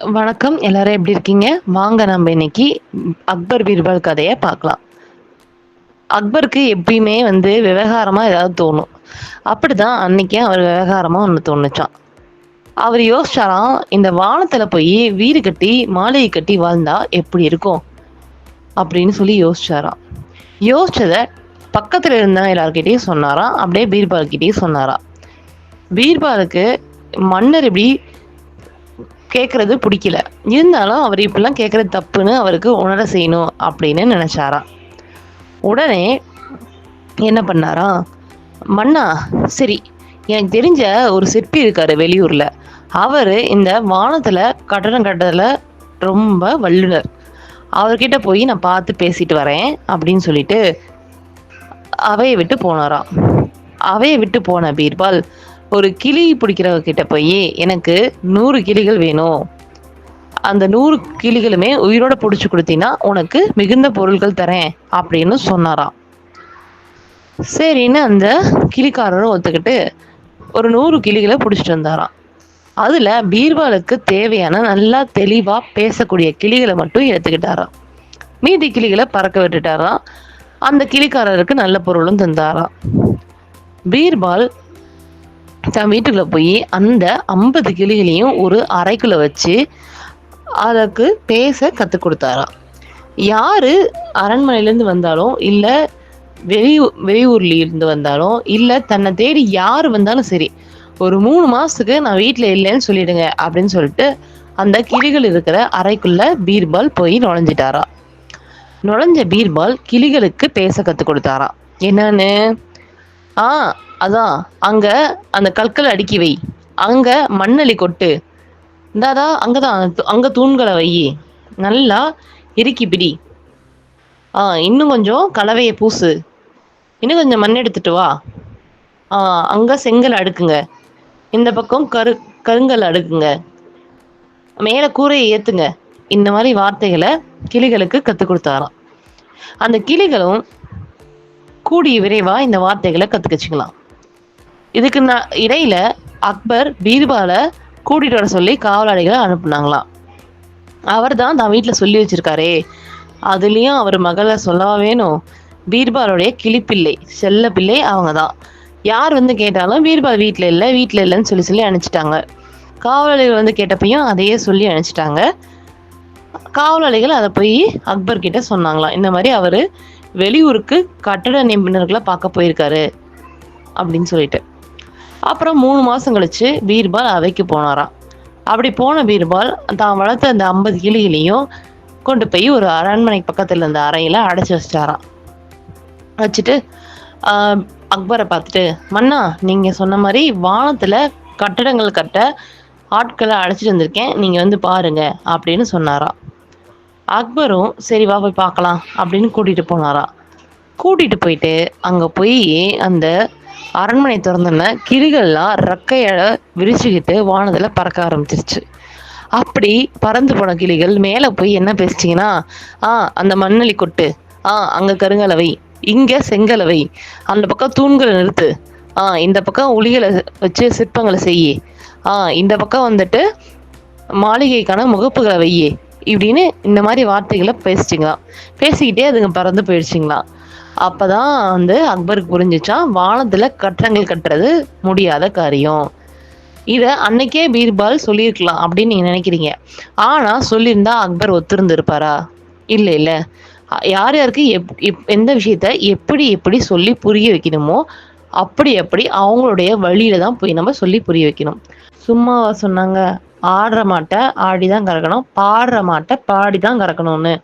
வணக்கம். எல்லாரும் எப்படி இருக்கீங்க? வாங்க நம்ம இன்னைக்கு அக்பர், பீர்பால் கதைய பார்க்கலாம். அக்பருக்கு எப்பயுமே விவகாரமா ஏதாவது தோணும். அப்படிதான் அன்னைக்கு அவர் விவகாரமா ஒண்ணு தோணுச்சாம். அவர் யோசிச்சாராம், இந்த வானத்துல போய் வீடு கட்டி, மாளிகை கட்டி வாழ்ந்தா எப்படி இருக்கும்? அப்படின்னு சொல்லி யோசிச்சாராம். யோசிச்சத பக்கத்துல இருந்த எல்லார்கிட்டயும் சொன்னாராம். அப்படியே பீர்பால் கிட்டயும் சொன்னாராம். பீர்பாலுக்கு மன்னர் இப்படி கேட்கறது பிடிக்கல. இருந்தாலும் அவர் இப்படிலாம் கேட்கறது தப்புன்னு அவருக்கு உணர செய்யணும் அப்படின்னு நினைச்சாராம். உடனே என்ன பண்ணாராம், மன்னா சரி, எனக்கு தெரிஞ்ச ஒரு சிற்பி இருக்காரு வெளியூர்ல. அவரு இந்த வானத்துல கட்டடம் கட்டுறதுல ரொம்ப வல்லுனர். அவர்கிட்ட போய் நான் பார்த்து பேசிட்டு வரேன் அப்படின்னு சொல்லிட்டு அவையை விட்டு போனாராம். அவையை விட்டு போன பீர்பால் ஒரு கிளி பிடிக்கிறவங்க கிட்ட போய் எனக்கு 100 கிளிகள் வேணும், அந்த 100 கிளிகளுமே உயிரோட பிடிச்சு கொடுத்தீங்கன்னா உனக்கு மிகுந்த பொருட்கள் தரேன் அப்படின்னு சொன்னாராம். சரின்னு அந்த கிளிக்காரரும் ஒத்துக்கிட்டு ஒரு 100 கிளிகளை பிடிச்சிட்டு வந்தாராம். அதுல பீர்பாலுக்கு தேவையான நல்லா தெளிவா பேசக்கூடிய கிளிகளை மட்டும் எடுத்துக்கிட்டாராம். மீதி கிளிகளை பறக்க விட்டுட்டாராம். அந்த கிளிக்காரருக்கு நல்ல பொருளும் தந்தாராம். பீர்பால் தன் வீட்டுக்குள்ள போய் அந்த 50 கிளிகளையும் ஒரு அறைக்குள்ள வச்சு அதற்கு பேச கற்றுக் கொடுத்தாராம். யாரு அரண்மனையிலேருந்து வந்தாலும் இல்லை வெளியூர்ல இருந்து வந்தாலும் இல்லை தன்னை தேடி யார் வந்தாலும் சரி, ஒரு 3 மாசத்துக்கு நான் வீட்டில் இல்லைன்னு சொல்லிடுங்க அப்படின்னு சொல்லிட்டு அந்த கிளிகள் இருக்கிற அறைக்குள்ள பீர்பால் போய் நுழைஞ்சிட்டாராம். நுழைஞ்ச பீர்பால் கிளிகளுக்கு பேச கற்றுக் கொடுத்தாராம். என்னன்னு, அதான் அங்க அந்த கற்களை அடுக்கி வை, அங்க மண்ணள்ளி கொட்டு, இந்தாதா அங்கதான் அங்க தூண்களை வை, நல்லா இறுக்கி பிடி, இன்னும் கொஞ்சம் கலவையை பூசு, இன்னும் கொஞ்சம் மண் எடுத்துட்டு வா, அங்க செங்கல் அடுக்குங்க, இந்த பக்கம் கருங்கல் அடுக்குங்க, மேல கூரையை ஏத்துங்க. இந்த மாதிரி வார்த்தைகளை கிளிகளுக்கு கற்றுக் கொடுத்தாராம். அந்த கிளிகளும் கூடிய விரைவா இந்த வார்த்தைகளை கத்துக்கச்சுக்கலாம். இதுக்கு இடையில அக்பர் பீர்பாலை கூட்டிட்டு வர சொல்லி காவலாளிகளை அனுப்புனாங்களாம். அவர் தான் வீட்டுல சொல்லி வச்சிருக்காரே, அதுலயும் அவர் மகளை சொல்லவா வேணும், பீர்பாலுடைய கிளிப்பிள்ளை செல்ல பிள்ளை அவங்க தான். யார் கேட்டாலும் பீர்பால் வீட்டுல இல்லைன்னு சொல்லி அனுப்பிச்சிட்டாங்க. காவலாளிகள் கேட்டப்பையும் அதையே சொல்லி அனுப்பிச்சிட்டாங்க. காவலாளிகள் அதை போய் அக்பர் கிட்ட சொன்னாங்களாம், இந்த மாதிரி அவரு வெளியூருக்கு கட்டட நிபுணர்களை பார்க்க போயிருக்காரு அப்படின்னு சொல்லிட்டு. அப்புறம் 3 மாசம் கழிச்சு பீர்பால் அவைக்கு போனாராம். அப்படி போன பீர்பால் தான் வளர்த்த அந்த 50 கிளிகளையும் கொண்டு போய் ஒரு அரண்மனை பக்கத்துல இருந்த அறையில அடைச்சு வச்சிட்டாராம். வச்சுட்டு அக்பரை பார்த்துட்டு, மன்னா நீங்க சொன்ன மாதிரி வானத்துல கட்டடங்கள் கட்ட ஆட்களை அழைச்சிட்டு வந்திருக்கேன், நீங்க பாருங்க அப்படின்னு சொன்னாராம். அக்பரும் சரி வா போய் பார்க்கலாம் அப்படின்னு கூட்டிட்டு போனாராம். கூட்டிட்டு போயிட்டு அங்க போய் அந்த அரண்மனை திறந்தோன்ன கிளிகள்லாம் ரெக்கைய விரிச்சுக்கிட்டு வானத்துல பறக்க ஆரம்பிச்சிருச்சு. அப்படி பறந்து போன கிளிகள் மேல போய் என்ன பேசிச்சிங்கன்னா, அந்த மண்ணள்ளி கொட்டு, அங்க கருங்கலவை, இங்க செங்கலவை, அந்த பக்கம் தூண்களை நிறுத்து, இந்த பக்கம் உளிகளை வச்சு சிற்பங்களை செய்யி, இந்த பக்கம் மாளிகைக்கான முகப்புகளை வையே, இப்படின்னு இந்த மாதிரி வார்த்தைகளை பேசிச்சிங்களாம். பேசிக்கிட்டே அதுங்க பறந்து போயிடுச்சிங்களாம். அப்பதான் அக்பருக்கு புரிஞ்சிச்சான், வானத்துல கட்டடங்கள் கட்டுறது முடியாத காரியம். இத அன்னைக்கே பீர்பால் சொல்லியிருக்கலாம் அப்படின்னு நீங்க நினைக்கிறீங்க. ஆனா சொல்லியிருந்தா அக்பர் ஒத்திருந்து இருப்பாரா? இல்ல. யார் யாருக்கு எந்த விஷயத்த எப்படி எப்படி சொல்லி புரிய வைக்கணுமோ அப்படி அவங்களுடைய வழியில தான் போய் நம்ம சொல்லி புரிய வைக்கணும். சும்மாவா சொன்னாங்க, ஆடுற மாட்டை ஆடிதான் கறக்கணும், பாடுற மாட்டை பாடிதான் கறக்கணும்னு.